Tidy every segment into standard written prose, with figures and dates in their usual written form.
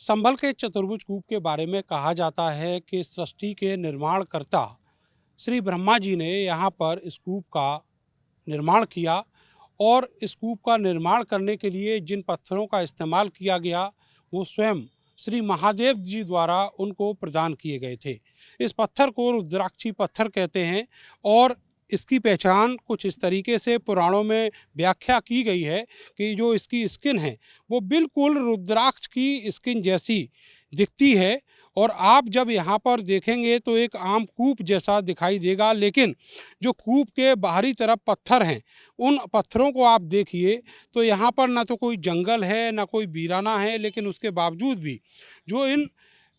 संभल के चतुर्भुज कूप के बारे में कहा जाता है कि सृष्टि के निर्माणकर्ता श्री ब्रह्मा जी ने यहाँ पर इस कूप का निर्माण किया और इस कूप का निर्माण करने के लिए जिन पत्थरों का इस्तेमाल किया गया वो स्वयं श्री महादेव जी द्वारा उनको प्रदान किए गए थे। इस पत्थर को रुद्राक्षी पत्थर कहते हैं और इसकी पहचान कुछ इस तरीके से पुराणों में व्याख्या की गई है कि जो इसकी स्किन है वो बिल्कुल रुद्राक्ष की स्किन जैसी दिखती है और आप जब यहाँ पर देखेंगे तो एक आम कूप जैसा दिखाई देगा, लेकिन जो कूप के बाहरी तरफ पत्थर हैं उन पत्थरों को आप देखिए तो यहाँ पर ना तो कोई जंगल है ना कोई वीराना है, लेकिन उसके बावजूद भी जो इन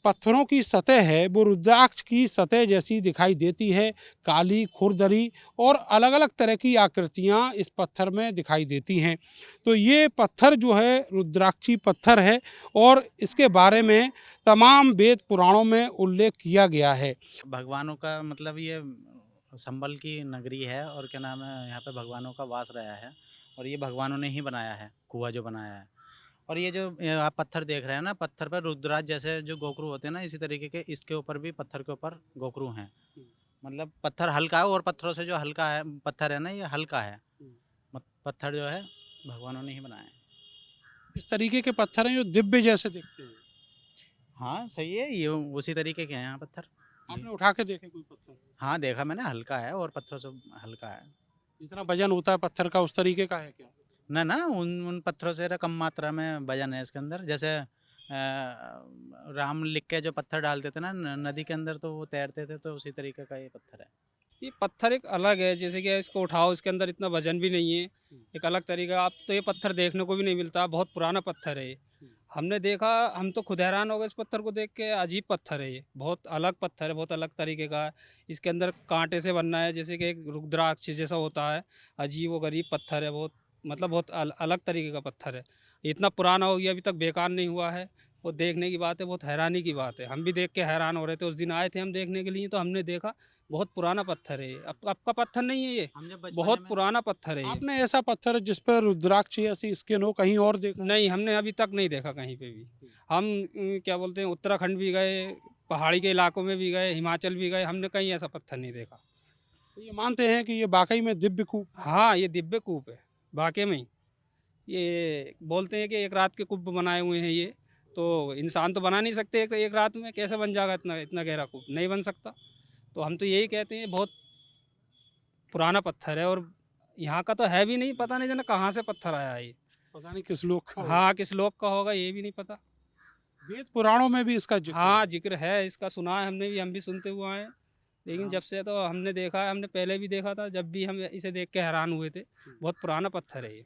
पत्थरों की सतह है वो रुद्राक्ष की सतह जैसी दिखाई देती है। काली, खुरदरी और अलग अलग तरह की आकृतियाँ इस पत्थर में दिखाई देती हैं। तो ये पत्थर जो है रुद्राक्षी पत्थर है और इसके बारे में तमाम वेद पुराणों में उल्लेख किया गया है। भगवानों का मतलब ये संबल की नगरी है और क्या नाम है, यहाँ पे भगवानों का वास रहा है और ये भगवानों ने ही बनाया है, कुआं जो बनाया है। और ये जो आप पत्थर देख रहे हैं ना, पत्थर पर रुद्राज जैसे जो गोखरू होते हैं ना, इसी तरीके के इसके ऊपर भी पत्थर के ऊपर गोखरू हैं। मतलब पत्थर हल्का है और पत्थरों से जो हल्का है पत्थर है ना, ये हल्का है। पत्थर जो है भगवानों ने ही बनाया है। इस तरीके के पत्थर हैं जो दिव्य जैसे दिखते हैं। हाँ सही है, ये उसी तरीके के हैं यहाँ पत्थर। आपने उठा के देखे कोई पत्थर? हाँ देखा मैंने, हल्का है और पत्थरों से हल्का है। जितना वजन होता है पत्थर का उस तरीके का है क्या? ना उन उन पत्थरों से कम मात्रा में वजन है इसके अंदर। जैसे राम लिख के जो पत्थर डालते थे ना नदी के अंदर, तो वो तैरते थे, तो उसी तरीके का ये पत्थर है। ये पत्थर एक अलग है, जैसे कि इसको उठाओ, इसके अंदर इतना वजन भी नहीं है। एक अलग तरीका, आप तो ये पत्थर देखने को भी नहीं मिलता, बहुत पुराना पत्थर है ये। हमने देखा, हम तो खुद हैरान हो गए इस पत्थर को देख के। अजीब पत्थर है ये, बहुत अलग पत्थर है, बहुत अलग तरीके का है। इसके अंदर कांटे से बनना है, जैसे कि एक रुद्राक्ष जैसा होता है। अजीब व गरीब पत्थर है, बहुत मतलब बहुत अलग तरीके का पत्थर है। इतना पुराना हो गया, अभी तक बेकार नहीं हुआ है। वो देखने की बात है, बहुत हैरानी की बात है। हम भी देख के हैरान हो रहे थे, उस दिन आए थे हम देखने के लिए, तो हमने देखा बहुत पुराना पत्थर है ये। अब आपका पत्थर नहीं है ये, हम जब बचपन बहुत में पुराना पत्थर है ये। आपने ऐसा पत्थर जिस पर रुद्राक्ष ऐसी स्किन हो कहीं और देखा? नहीं, हमने अभी तक नहीं देखा कहीं पे भी। हम क्या बोलते हैं, उत्तराखंड भी गए, पहाड़ी के इलाकों में भी गए, हिमाचल भी गए, हमने कहीं ऐसा पत्थर नहीं देखा। तो ये मानते हैं कि ये वाकई में दिव्य कूप? हाँ, ये दिव्य कूप है, वाकई में ही। ये बोलते हैं कि एक रात के कूप बनाए हुए हैं ये, तो इंसान तो बना नहीं सकते एक रात में। कैसे बन जाएगा इतना इतना गहरा कूप? नहीं बन सकता। तो हम तो यही कहते हैं, बहुत पुराना पत्थर है और यहाँ का तो है भी नहीं, पता नहीं जाना कहाँ से पत्थर आया है ये। पता नहीं किस लोग का। हाँ, किस लोग का होगा ये भी नहीं पता। वेद पुराणों में भी इसका जिक्र हाँ, है। जिक्र है इसका, सुना है हमने भी, हम भी सुनते हुए आए हैं। लेकिन जब से तो हमने देखा है, हमने पहले भी देखा था, जब भी हम इसे देख के हैरान हुए थे। बहुत पुराना पत्थर है ये।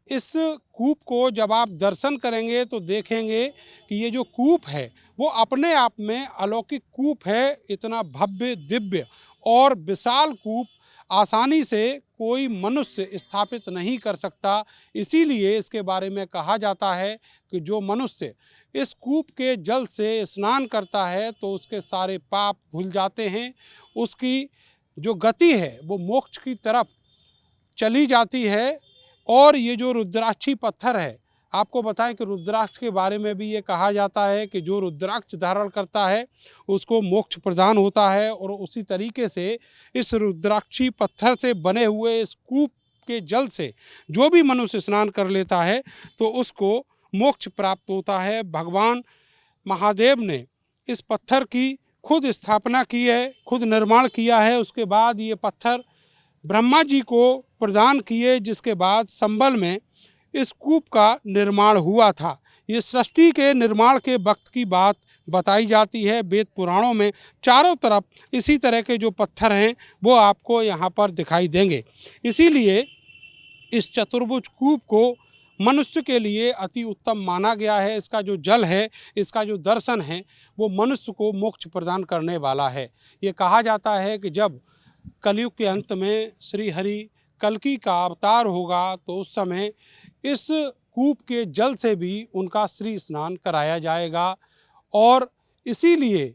इस कूप को जब आप दर्शन करेंगे तो देखेंगे कि ये जो कूप है वो अपने आप में अलौकिक कूप है। इतना भव्य, दिव्य और विशाल कूप आसानी से कोई मनुष्य स्थापित नहीं कर सकता। इसीलिए इसके बारे में कहा जाता है कि जो मनुष्य इस कूप के जल से स्नान करता है तो उसके सारे पाप धुल जाते हैं, उसकी जो गति है वो मोक्ष की तरफ चली जाती है। और ये जो रुद्राक्षी पत्थर है, आपको बताएं कि रुद्राक्ष के बारे में भी ये कहा जाता है कि जो रुद्राक्ष धारण करता है उसको मोक्ष प्रदान होता है। और उसी तरीके से इस रुद्राक्षी पत्थर से बने हुए इस कूप के जल से जो भी मनुष्य स्नान कर लेता है तो उसको मोक्ष प्राप्त होता है। भगवान महादेव ने इस पत्थर की खुद स्थापना की है, खुद निर्माण किया है। उसके बाद ये पत्थर ब्रह्मा जी को प्रदान किए, जिसके बाद संबल में इस कूप का निर्माण हुआ था। ये सृष्टि के निर्माण के वक्त की बात बताई जाती है। वेद पुराणों में चारों तरफ इसी तरह के जो पत्थर हैं वो आपको यहाँ पर दिखाई देंगे। इसीलिए इस चतुर्भुज कूप को मनुष्य के लिए अति उत्तम माना गया है। इसका जो जल है, इसका जो दर्शन है वो मनुष्य को मोक्ष प्रदान करने वाला है। ये कहा जाता है कि जब कलयुग के अंत में श्री हरि कल्कि का अवतार होगा तो उस समय इस कूप के जल से भी उनका श्री स्नान कराया जाएगा। और इसीलिए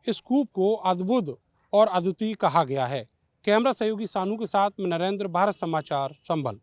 इस कूप को अद्भुत और अद्वितीय कहा गया है। कैमरा सहयोगी सानू के साथ में नरेंद्र, भारत समाचार, संभल।